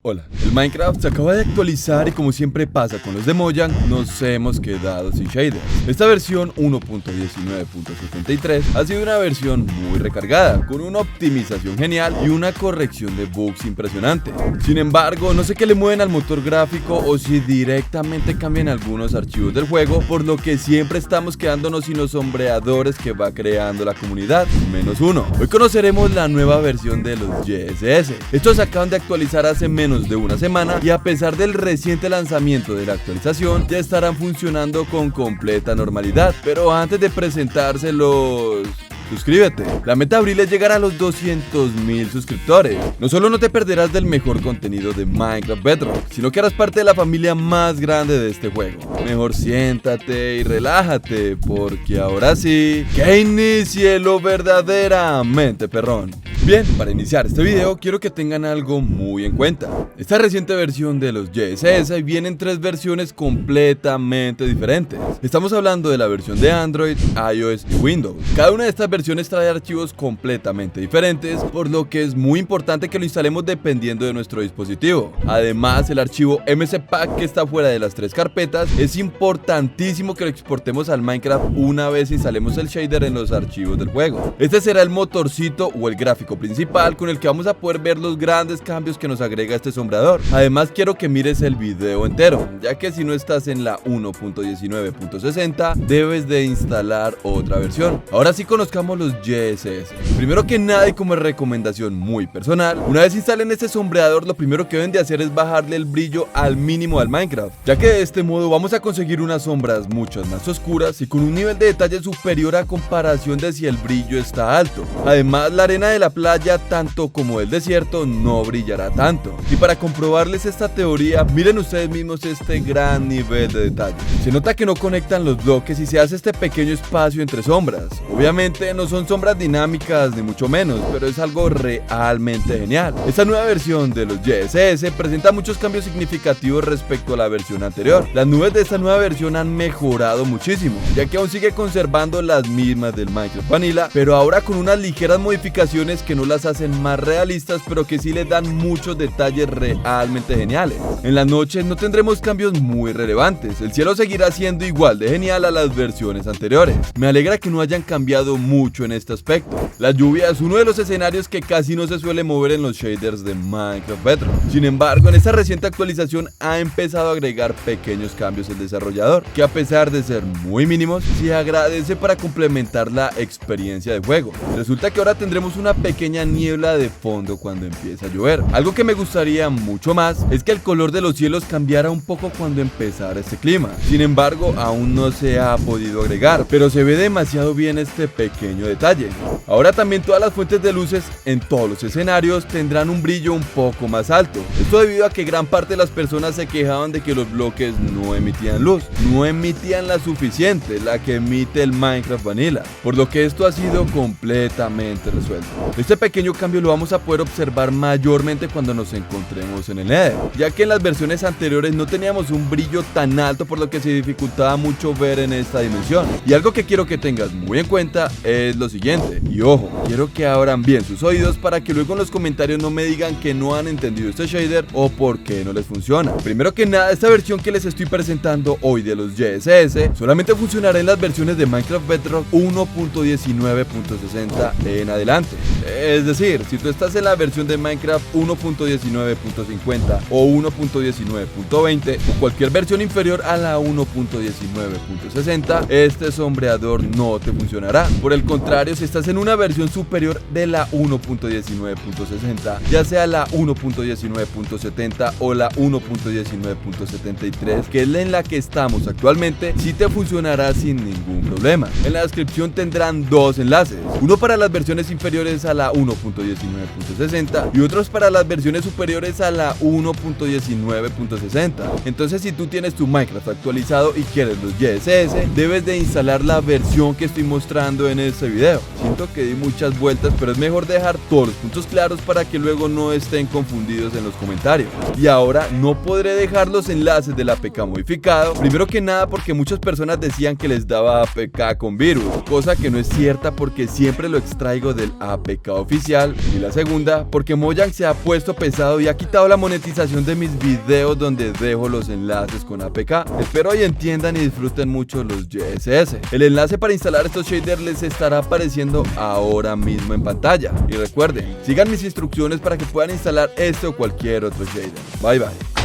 Hola, el Minecraft se acaba de actualizar y como siempre pasa con los de Mojang, nos hemos quedado sin shaders. Esta versión 1.19.63 ha sido una versión muy recargada, con una optimización genial y una corrección de bugs impresionante. Sin embargo, no sé qué le mueven al motor gráfico o si directamente cambian algunos archivos del juego, por lo que siempre estamos quedándonos sin los sombreadores que va creando la comunidad, -1. Hoy conoceremos la nueva versión de los YSS. Estos se acaban de actualizar hace menos de una semana y a pesar del reciente lanzamiento de la actualización ya estarán funcionando con completa normalidad. Pero antes de presentárselos, suscríbete. La meta de abril es llegar a los 200.000 suscriptores. No solo no te perderás del mejor contenido de Minecraft Bedrock, sino que harás parte de la familia más grande de este juego. Mejor siéntate y relájate, porque ahora sí, que inicie lo verdaderamente perrón. Bien, para iniciar este video quiero que tengan algo muy en cuenta. Esta reciente versión de los YSS viene en 3 versiones completamente diferentes. Estamos hablando de la versión de Android, iOS y Windows. Cada una de estas versiones trae archivos completamente diferentes, por lo que es muy importante que lo instalemos dependiendo de nuestro dispositivo. Además, el archivo mcpack que está fuera de las 3 carpetas, es importantísimo que lo exportemos al Minecraft una vez instalemos el shader en los archivos del juego. Este será el motorcito o el gráfico principal con el que vamos a poder ver los grandes cambios que nos agrega este sombreador. Además, quiero que mires el video entero, ya que si no estás en la 1.19.60 debes de instalar otra versión. Ahora sí conozcamos los YSS. Primero que nada y como recomendación muy personal, una vez instalen este sombreador, lo primero que deben de hacer es bajarle el brillo al mínimo al Minecraft, ya que de este modo vamos a conseguir unas sombras mucho más oscuras y con un nivel de detalle superior a comparación de si el brillo está alto. Además, la arena de la playa, tanto como el desierto, no brillará tanto. Y para comprobarles esta teoría, miren ustedes mismos este gran nivel de detalle. Se nota que no conectan los bloques y se hace este pequeño espacio entre sombras. Obviamente no son sombras dinámicas ni mucho menos, pero es algo realmente genial. Esta nueva versión de los YSS presenta muchos cambios significativos respecto a la versión anterior. Las nubes de esta nueva versión han mejorado muchísimo, ya que aún sigue conservando las mismas del Minecraft Vanilla, pero ahora con unas ligeras modificaciones que no las hacen más realistas, pero que sí les dan muchos detalles realmente geniales. En las noches no tendremos cambios muy relevantes, el cielo seguirá siendo igual de genial a las versiones anteriores. Me alegra que no hayan cambiado mucho en este aspecto. La lluvia es uno de los escenarios que casi no se suele mover en los shaders de Minecraft Bedrock. Sin embargo, en esta reciente actualización ha empezado a agregar pequeños cambios el desarrollador, que a pesar de ser muy mínimos, se agradece para complementar la experiencia de juego. Resulta que ahora tendremos una pequeña niebla de fondo cuando empieza a llover. Algo que me gustaría mucho más es que el color de los cielos cambiara un poco cuando empezara este clima. Sin embargo, aún no se ha podido agregar, pero se ve demasiado bien este pequeño detalle. Ahora también todas las fuentes de luces en todos los escenarios tendrán un brillo un poco más alto. Esto debido a que gran parte de las personas se quejaban de que los bloques no emitían luz, no emitían la suficiente, la que emite el Minecraft Vanilla, por lo que esto ha sido completamente resuelto. Este pequeño cambio lo vamos a poder observar mayormente cuando nos encontremos en el Nether, ya que en las versiones anteriores no teníamos un brillo tan alto, por lo que se dificultaba mucho ver en esta dimensión. Y algo que quiero que tengas muy en cuenta es lo siguiente, y ojo, quiero que abran bien sus oídos para que luego en los comentarios no me digan que no han entendido este shader o por qué no les funciona. Primero que nada, esta versión que les estoy presentando hoy de los YSS solamente funcionará en las versiones de Minecraft Bedrock 1.19.60 en adelante. Es decir, si tú estás en la versión de Minecraft 1.19.50 o 1.19.20 o cualquier versión inferior a la 1.19.60, este sombreador no te funcionará. Por el contrario, si estás en una versión superior de la 1.19.60, ya sea la 1.19.70 o la 1.19.73, que es en la que estamos actualmente, sí te funcionará sin ningún problema. En la descripción tendrán 2 enlaces, uno para las versiones inferiores a la 1.19.60 y otros para las versiones superiores a la 1.19.60. Entonces, si tú tienes tu Minecraft actualizado y quieres los YSS, debes de instalar la versión que estoy mostrando en este video. siento que di muchas vueltas, pero es mejor dejar todos los puntos claros para que luego no estén confundidos en los comentarios. Y ahora no podré dejar los enlaces del APK modificado, primero que nada porque muchas personas decían que les daba APK con virus, cosa que no es cierta porque siempre lo extraigo del APK oficial, y la segunda porque Mojang se ha puesto pesado y ha quitado la monetización de mis videos donde dejo los enlaces con APK. Espero y entiendan y disfruten mucho los JSS. El enlace para instalar estos shaders les estará apareciendo ahora mismo en pantalla, y recuerden, sigan mis instrucciones para que puedan instalar este o cualquier otro shader. Bye bye.